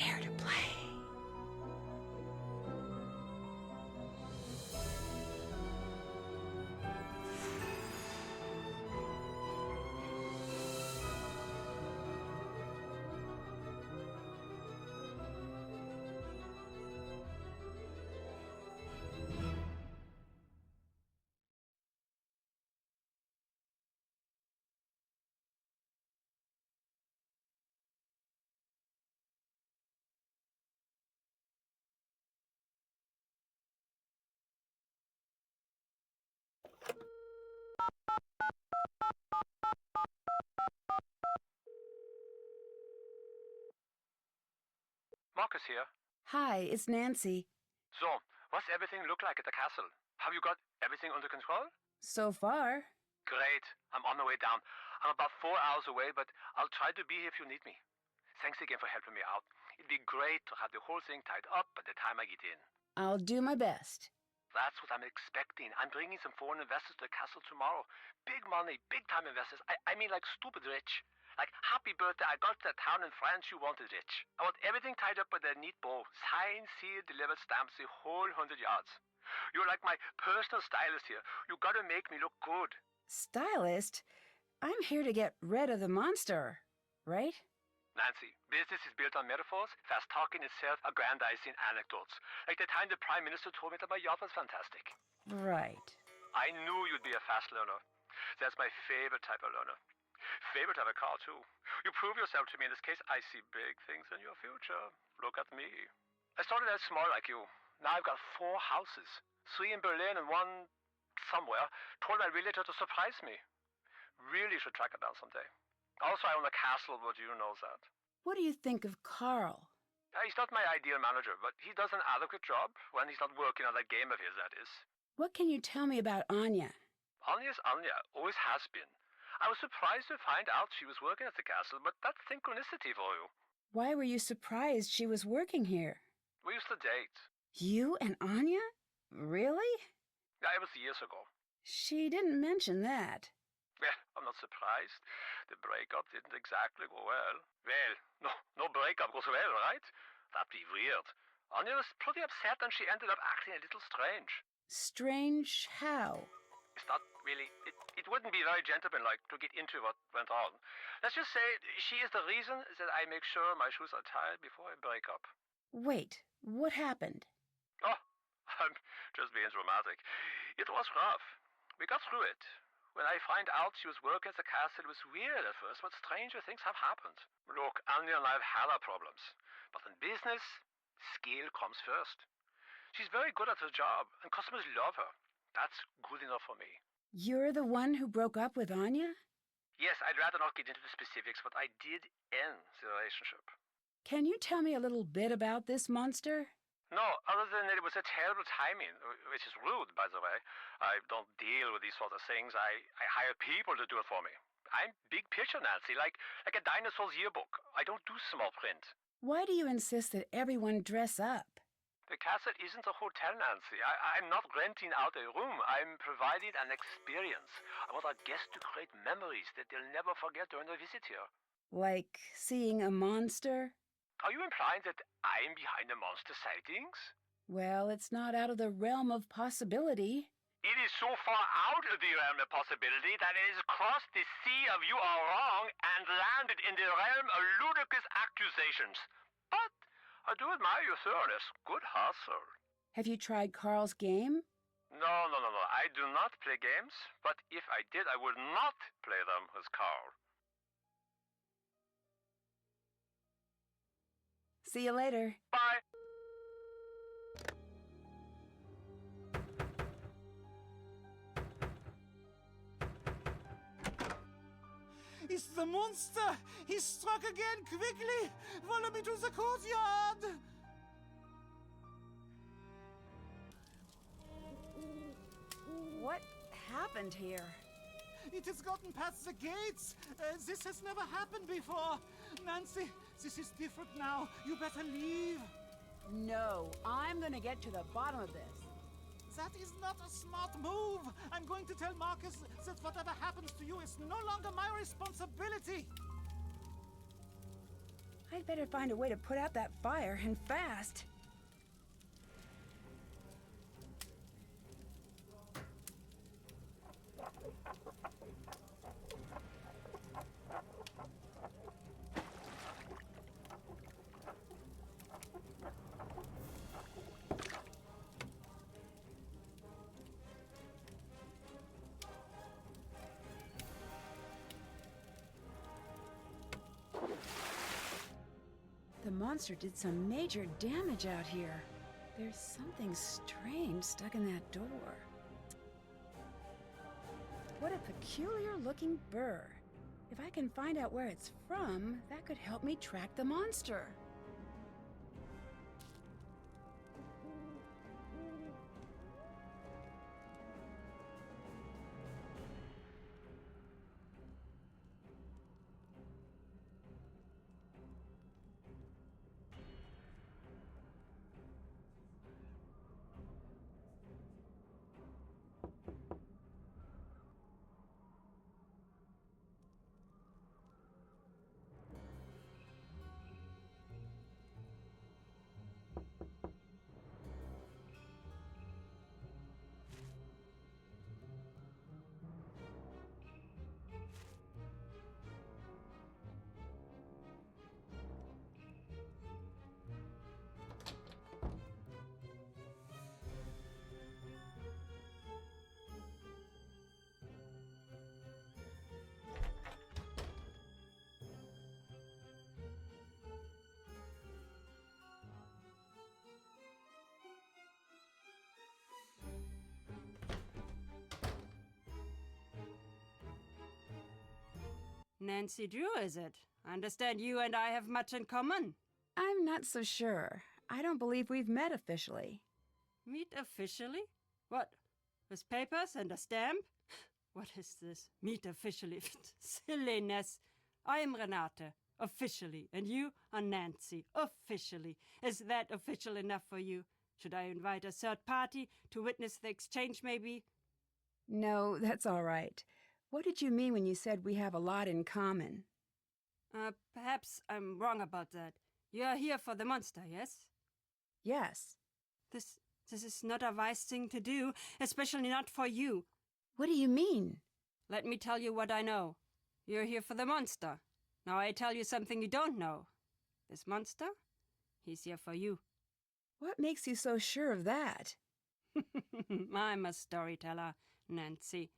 Prepare to play. Markus here. Hi, it's Nancy. So, what's everything look like at the castle? Have you got everything under control? So far. Great. I'm on my way down. I'm about 4 hours away, but I'll try to be here if you need me. Thanks again for helping me out. It'd be great to have the whole thing tied up by the time I get in. I'll do my best. That's what I'm expecting. I'm bringing some foreign investors to the castle tomorrow. Big money, big-time investors. I mean like stupid rich. Like, happy birthday, I got to the town in France you wanted rich. I want everything tied up with a neat bow. Signed, sealed, delivered stamps, the whole 100 yards. You're like my personal stylist here. You gotta make me look good. Stylist? I'm here to get rid of the monster, right? Nancy, business is built on metaphors, fast talking is self-aggrandizing anecdotes. Like the time the Prime Minister told me that my yacht was fantastic. Right. I knew you'd be a fast learner. That's my favorite type of learner. Favorite type of car, too. You prove yourself to me. In this case, I see big things in your future. Look at me. I started out small like you. Now I've got 4 houses. 3 in Berlin and 1 somewhere. Told my realtor to surprise me. Really should track it down someday. Also, I own a castle, but you know that. What do you think of Carl? He's not my ideal manager, but he does an adequate job when he's not working on that game of his, that is. What can you tell me about Anya? Anya's Anya, always has been. I was surprised to find out she was working at the castle, but that's synchronicity for you. Why were you surprised she was working here? We used to date. You and Anya? Really? Yeah, it was years ago. She didn't mention that. Well, I'm not surprised. The breakup didn't exactly go well. Well, no breakup goes well, right? That'd be weird. Anya was pretty upset and she ended up acting a little strange. Strange how? It's not really... It wouldn't be very gentlemanlike to get into what went on. Let's just say she is the reason that I make sure my shoes are tied before I break up. Wait, what happened? Oh, I'm just being dramatic. It was rough. We got through it. When I find out she was working at the castle, it was weird at first, but stranger things have happened. Look, Anya and I have had our problems. But in business, skill comes first. She's very good at her job, and customers love her. That's good enough for me. You're the one who broke up with Anya? Yes, I'd rather not get into the specifics, but I did end the relationship. Can you tell me a little bit about this monster? No, other than it was a terrible timing, which is rude, by the way. I don't deal with these sort of things. I hire people to do it for me. I'm big picture, Nancy, like a dinosaur's yearbook. I don't do small print. Why do you insist that everyone dress up? The castle isn't a hotel, Nancy. I'm not renting out a room. I'm providing an experience. I want our guests to create memories that they'll never forget during their visit here. Like seeing a monster? Are you implying that I'm behind the monster sightings? Well, it's not out of the realm of possibility. It is so far out of the realm of possibility that it has crossed the sea of you are wrong and landed in the realm of ludicrous accusations. But I do admire your thoroughness. Good hustle. Have you tried Carl's game? No. I do not play games, but if I did, I would not play them with Carl. See you later. Bye. It's the monster! He struck again! Quickly! Follow me to the courtyard! What happened here? It has gotten past the gates! This has never happened before! Nancy, this is different now. You better leave. No, I'm gonna get to the bottom of this. That is not a smart move. I'm going to tell Markus that whatever happens to you is no longer my responsibility. I I'd better find a way to put out that fire, and fast. The monster did some major damage out here. There's something strange stuck in that door. What a peculiar-looking burr. If I can find out where it's from, that could help me track the monster. Nancy Drew, is it? I understand you and I have much in common. I'm not so sure. I don't believe we've met officially. Meet officially? What? With papers and a stamp? What is this? Meet officially? Silliness. I am Renata, officially, and you are Nancy, officially. Is that official enough for you? Should I invite a third party to witness the exchange, maybe? No, that's all right. What did you mean when you said we have a lot in common? Perhaps I'm wrong about that. You are here for the monster, yes? Yes. This is not a wise thing to do, especially not for you. What do you mean? Let me tell you what I know. You're here for the monster. Now I tell you something you don't know. This monster? He's here for you. What makes you so sure of that? I'm a storyteller, Nancy.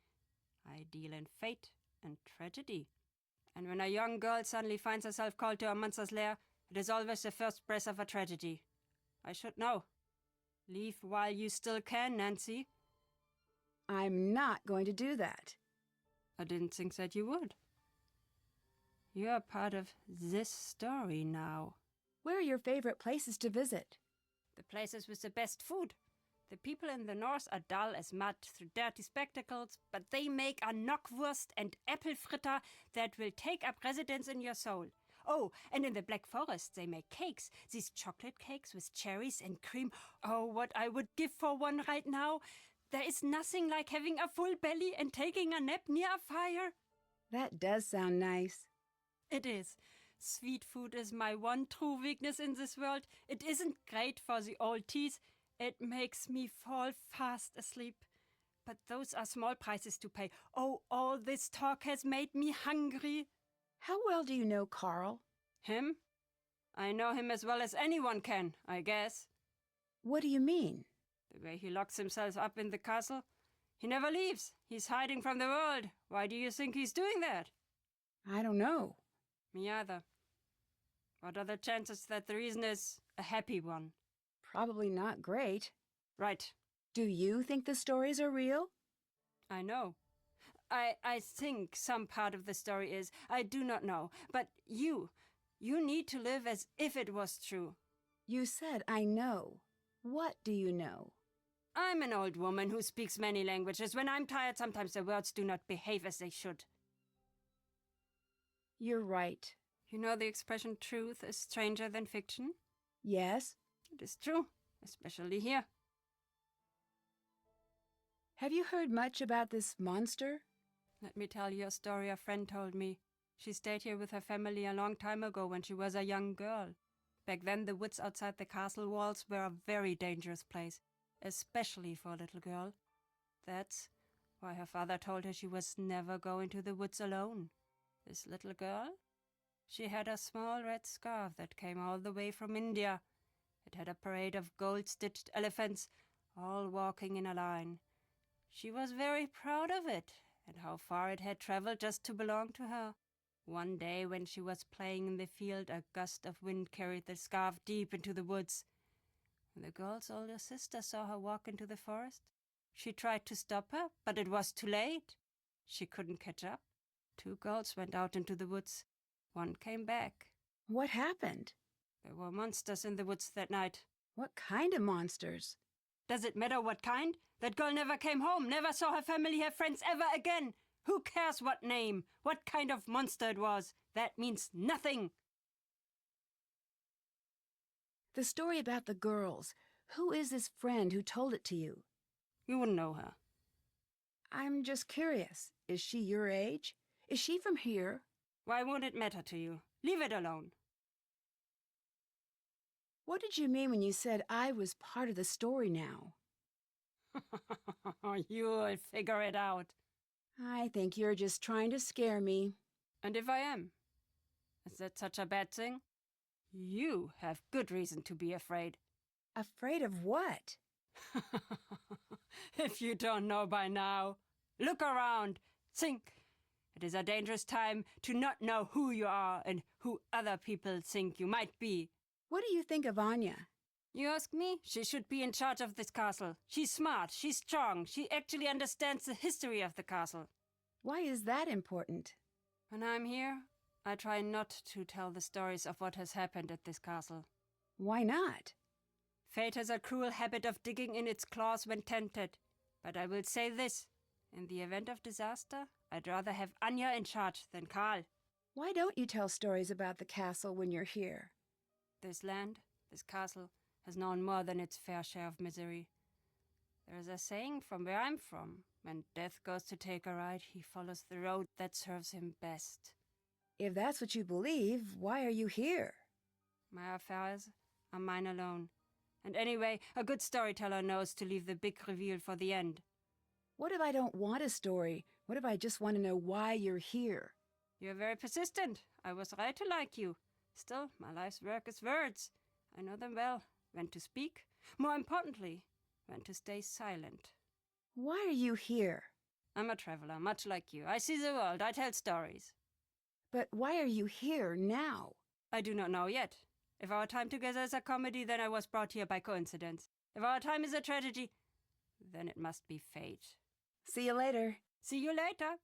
I deal in fate and tragedy. And when a young girl suddenly finds herself called to a monster's lair, it is always the first breath of a tragedy. I should know. Leave while you still can, Nancy. I'm not going to do that. I didn't think that you would. You are part of this story now. Where are your favorite places to visit? The places with the best food. The people in the north are dull as mud through dirty spectacles, but they make a knockwurst and apple fritter that will take up residence in your soul. Oh, and in the Black Forest they make cakes, these chocolate cakes with cherries and cream. Oh, what I would give for one right now. There is nothing like having a full belly and taking a nap near a fire. That does sound nice. It is. Sweet food is my one true weakness in this world. It isn't great for the old teeth. It makes me fall fast asleep. But those are small prices to pay. Oh, all this talk has made me hungry. How well do you know Carl? Him? I know him as well as anyone can, I guess. What do you mean? The way he locks himself up in the castle. He never leaves. He's hiding from the world. Why do you think he's doing that? I don't know. Me either. What are the chances that the reason is a happy one? Probably not great. Right. Do you think the stories are real? I know. I think some part of the story is. I do not know. But you need to live as if it was true. You said I know. What do you know? I'm an old woman who speaks many languages. When I'm tired, sometimes the words do not behave as they should. You're right. You know the expression truth is stranger than fiction? Yes? It is true, especially here. Have you heard much about this monster? Let me tell you a story a friend told me. She stayed here with her family a long time ago when she was a young girl. Back then, the woods outside the castle walls were a very dangerous place, especially for a little girl. That's why her father told her she was never going to the woods alone. This little girl? She had a small red scarf that came all the way from India. It had a parade of gold-stitched elephants, all walking in a line. She was very proud of it, and how far it had traveled just to belong to her. One day when she was playing in the field, a gust of wind carried the scarf deep into the woods. When the girl's older sister saw her walk into the forest, she tried to stop her, but it was too late. She couldn't catch up. 2 girls went out into the woods. One came back. What happened? There were monsters in the woods that night. What kind of monsters? Does it matter what kind? That girl never came home, never saw her family, her friends ever again. Who cares what name, what kind of monster it was? That means nothing. The story about the girls. Who is this friend who told it to you? You wouldn't know her. I'm just curious. Is she your age? Is she from here? Why won't it matter to you? Leave it alone. What did you mean when you said I was part of the story now? You'll figure it out. I think you're just trying to scare me. And if I am? Is that such a bad thing? You have good reason to be afraid. Afraid of what? If you don't know by now, look around. Think. It is a dangerous time to not know who you are and who other people think you might be. What do you think of Anya? You ask me? She should be in charge of this castle. She's smart, she's strong, she actually understands the history of the castle. Why is that important? When I'm here, I try not to tell the stories of what has happened at this castle. Why not? Fate has a cruel habit of digging in its claws when tempted. But I will say this. In the event of disaster, I'd rather have Anya in charge than Karl. Why don't you tell stories about the castle when you're here? This land, this castle, has known more than its fair share of misery. There is a saying from where I'm from. When death goes to take a ride, he follows the road that serves him best. If that's what you believe, why are you here? My affairs are mine alone. And anyway, a good storyteller knows to leave the big reveal for the end. What if I don't want a story? What if I just want to know why you're here? You're very persistent. I was right to like you. Still, my life's work is words. I know them well. When to speak. More importantly, when to stay silent. Why are you here? I'm a traveler, much like you. I see the world. I tell stories. But why are you here now? I do not know yet. If our time together is a comedy, then I was brought here by coincidence. If our time is a tragedy, then it must be fate. See you later. See you later.